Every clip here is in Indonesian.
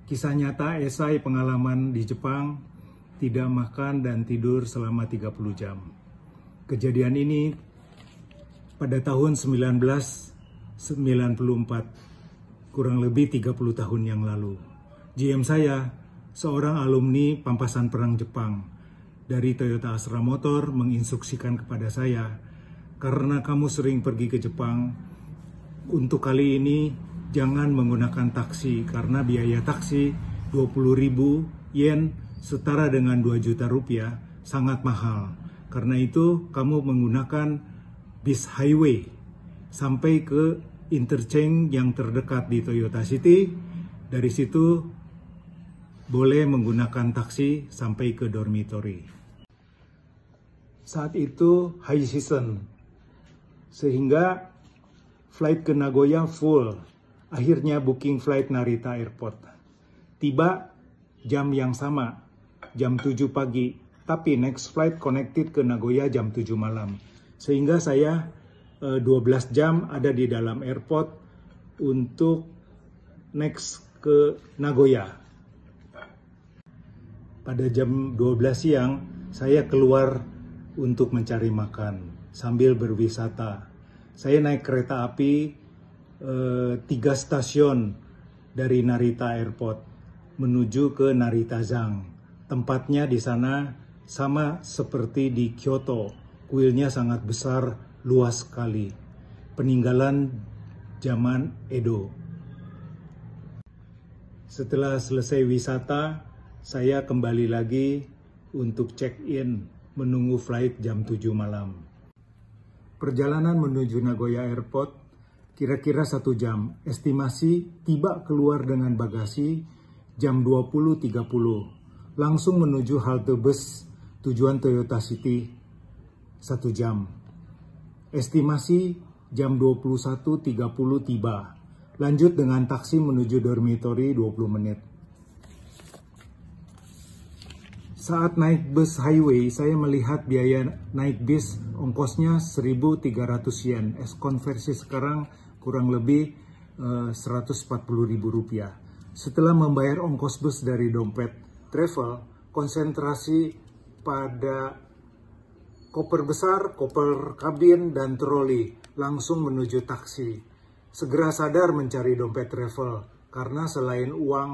Kisah nyata esai pengalaman di Jepang, tidak makan dan tidur selama 30 jam. Kejadian ini pada tahun 1994, kurang lebih 30 tahun yang lalu. GM saya, seorang alumni pampasan perang Jepang dari Toyota Astra Motor, menginstruksikan kepada saya, karena kamu sering pergi ke Jepang, untuk kali ini jangan menggunakan taksi karena biaya taksi 20.000 yen setara dengan 2 juta rupiah sangat mahal. Karena itu kamu menggunakan bis highway sampai ke interchange yang terdekat di Toyota City. Dari situ boleh menggunakan taksi sampai ke dormitory. Saat itu high season, sehingga flight ke Nagoya full. Akhirnya booking flight Narita Airport. Tiba jam yang sama, jam 7 pagi, tapi next flight connected ke Nagoya jam 7 malam. Sehingga saya 12 jam ada di dalam airport untuk next ke Nagoya. Pada jam 12 siang, saya keluar untuk mencari makan sambil berwisata. Saya naik kereta api 3 stasiun dari Narita Airport menuju ke Narita Zang. Tempatnya di sana sama seperti di Kyoto. Kuilnya sangat besar, luas sekali. Peninggalan zaman Edo. Setelah selesai wisata, saya kembali lagi untuk check-in, menunggu flight jam 7 malam. Perjalanan menuju Nagoya Airport kira-kira 1 jam. Estimasi tiba keluar dengan bagasi jam 20.30. Langsung menuju halte bus tujuan Toyota City 1 jam. Estimasi jam 21.30 tiba. Lanjut dengan taksi menuju dormitory 20 menit. Saat naik bus highway, saya melihat biaya naik bis ongkosnya 1.300 yen. Konversi sekarang kurang lebih 140.000 rupiah. Setelah membayar ongkos bus dari dompet travel, konsentrasi pada koper besar, koper kabin, dan troli, langsung menuju taksi. Segera sadar mencari dompet travel, karena selain uang,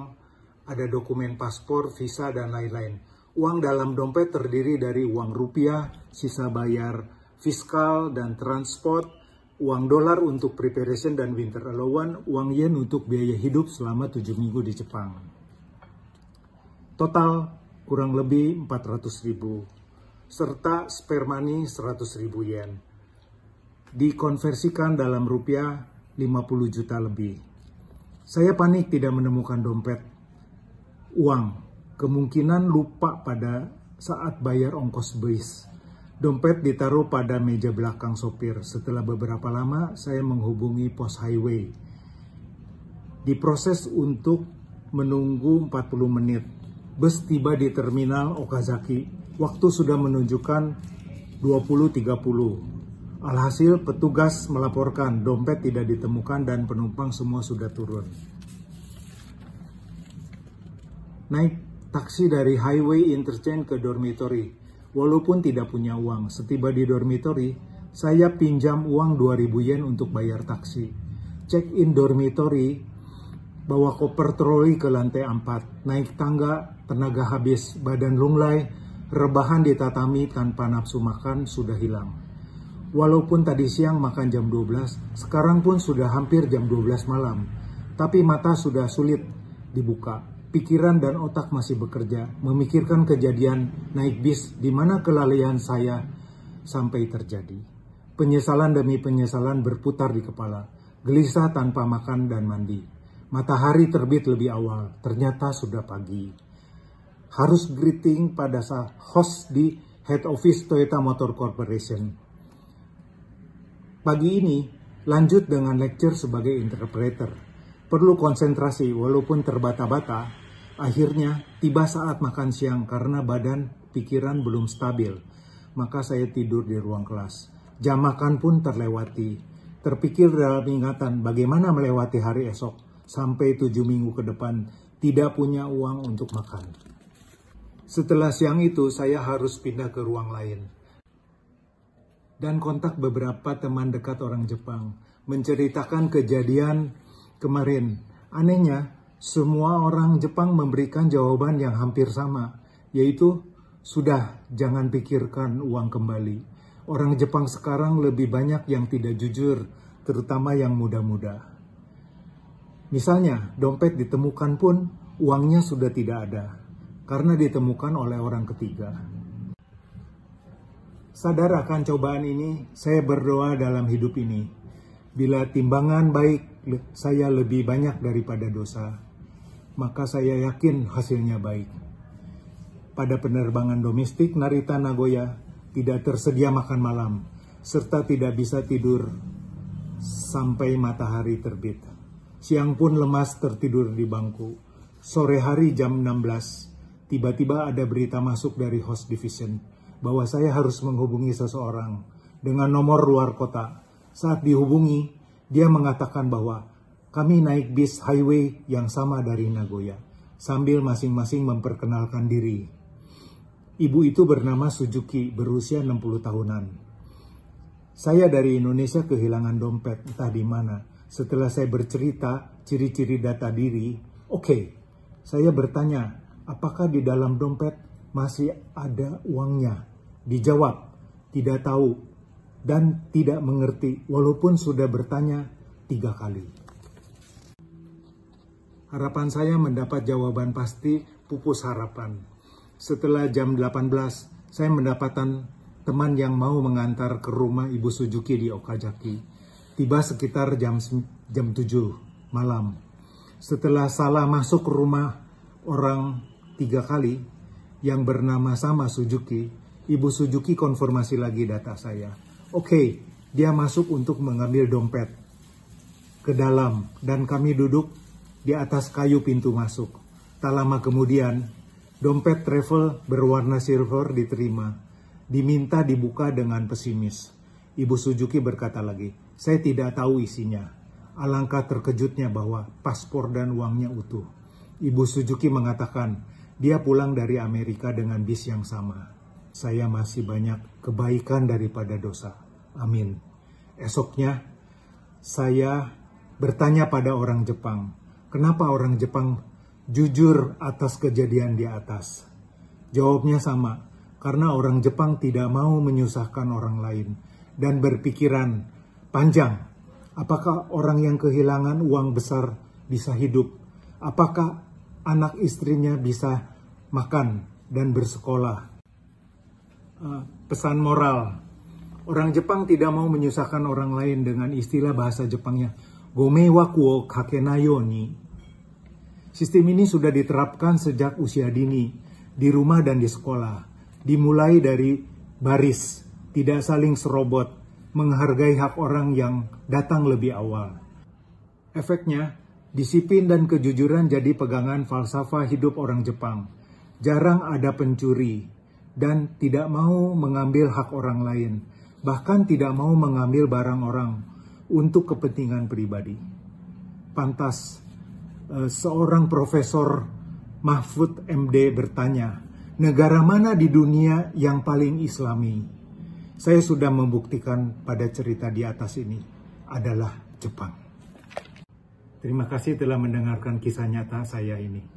ada dokumen paspor, visa, dan lain-lain. Uang dalam dompet terdiri dari uang rupiah, sisa bayar fiskal dan transport, uang dolar untuk preparation dan winter allowance, uang yen untuk biaya hidup selama 7 minggu di Jepang. Total kurang lebih 400.000, serta spare money 100.000 yen. Dikonversikan dalam rupiah 50 juta lebih. Saya panik tidak menemukan dompet. Uang, kemungkinan lupa pada saat bayar ongkos bus. Dompet ditaruh pada meja belakang sopir. Setelah beberapa lama, saya menghubungi pos highway. Diproses untuk menunggu 40 menit. Bus tiba di terminal Okazaki. Waktu sudah menunjukkan 20.30. Alhasil, petugas melaporkan dompet tidak ditemukan dan penumpang semua sudah turun. Naik taksi dari highway interchange ke dormitory. Walaupun tidak punya uang, setiba di dormitory, saya pinjam uang 2.000 yen untuk bayar taksi. Check-in dormitory, bawa koper troli ke lantai 4, naik tangga, tenaga habis, badan lunglai, rebahan di tatami tanpa nafsu makan sudah hilang. Walaupun tadi siang makan jam 12, sekarang pun sudah hampir jam 12 malam, tapi mata sudah sulit dibuka. Pikiran dan otak masih bekerja, memikirkan kejadian naik bis di mana kelalaian saya sampai terjadi. Penyesalan demi penyesalan berputar di kepala, gelisah tanpa makan dan mandi. Matahari terbit lebih awal, ternyata sudah pagi. Harus greeting pada host di head office Toyota Motor Corporation. Pagi ini lanjut dengan lecture sebagai interpreter. Perlu konsentrasi walaupun terbata-bata. Akhirnya tiba saat makan siang karena badan pikiran belum stabil. Maka saya tidur di ruang kelas. Jam makan pun terlewati. Terpikir dalam ingatan bagaimana melewati hari esok. Sampai 7 minggu ke depan tidak punya uang untuk makan. Setelah siang itu, saya harus pindah ke ruang lain dan kontak beberapa teman dekat orang Jepang, menceritakan kejadian kemarin. Anehnya, semua orang Jepang memberikan jawaban yang hampir sama, yaitu, sudah, jangan pikirkan uang kembali. Orang Jepang sekarang lebih banyak yang tidak jujur, terutama yang muda-muda. Misalnya, dompet ditemukan pun uangnya sudah tidak ada, karena ditemukan oleh orang ketiga. Sadar akan cobaan ini, saya berdoa dalam hidup ini. Bila timbangan baik saya lebih banyak daripada dosa, maka saya yakin hasilnya baik. Pada penerbangan domestik Narita Nagoya, tidak tersedia makan malam, serta tidak bisa tidur sampai matahari terbit. Siang pun lemas tertidur di bangku. Sore hari jam 16, tiba-tiba ada berita masuk dari host division bahwa saya harus menghubungi seseorang dengan nomor luar kota. Saat dihubungi, dia mengatakan bahwa kami naik bis highway yang sama dari Nagoya, sambil masing-masing memperkenalkan diri. Ibu itu bernama Suzuki, berusia 60 tahunan. Saya dari Indonesia kehilangan dompet, entah di mana. Setelah saya bercerita ciri-ciri data diri, saya bertanya, apakah di dalam dompet masih ada uangnya? Dijawab, tidak tahu dan tidak mengerti, walaupun sudah bertanya 3 kali. Harapan saya mendapat jawaban pasti, pupus harapan. Setelah jam 18, saya mendapatkan teman yang mau mengantar ke rumah Ibu Suzuki di Okazaki. Tiba sekitar jam 7 malam. Setelah salah masuk ke rumah orang 3 kali yang bernama sama Suzuki, Ibu Suzuki konfirmasi lagi data saya. Dia masuk untuk mengambil dompet ke dalam dan kami duduk di atas kayu pintu masuk. Tak lama kemudian, dompet travel berwarna silver diterima. Diminta dibuka dengan pesimis. Ibu Suzuki berkata lagi, saya tidak tahu isinya. Alangkah terkejutnya bahwa paspor dan uangnya utuh. Ibu Suzuki mengatakan, dia pulang dari Amerika dengan bis yang sama. Saya masih banyak kebaikan daripada dosa. Amin. Esoknya, saya bertanya pada orang Jepang, kenapa orang Jepang jujur atas kejadian di atas? Jawabnya sama, karena orang Jepang tidak mau menyusahkan orang lain dan berpikiran panjang. Apakah orang yang kehilangan uang besar bisa hidup? Apakah anak istrinya bisa makan dan bersekolah? Pesan moral, orang Jepang tidak mau menyusahkan orang lain dengan istilah bahasa Jepangnya gomeiwaku wo kakenai yo ni. Sistem ini sudah diterapkan sejak usia dini, di rumah dan di sekolah. Dimulai dari baris, tidak saling serobot, menghargai hak orang yang datang lebih awal. Efeknya, disiplin dan kejujuran jadi pegangan falsafah hidup orang Jepang. Jarang ada pencuri dan tidak mau mengambil hak orang lain, bahkan tidak mau mengambil barang orang untuk kepentingan pribadi. Pantas, seorang Profesor Mahfud MD bertanya, negara mana di dunia yang paling Islami? Saya sudah membuktikan pada cerita di atas ini adalah Jepang. Terima kasih telah mendengarkan kisah nyata saya ini.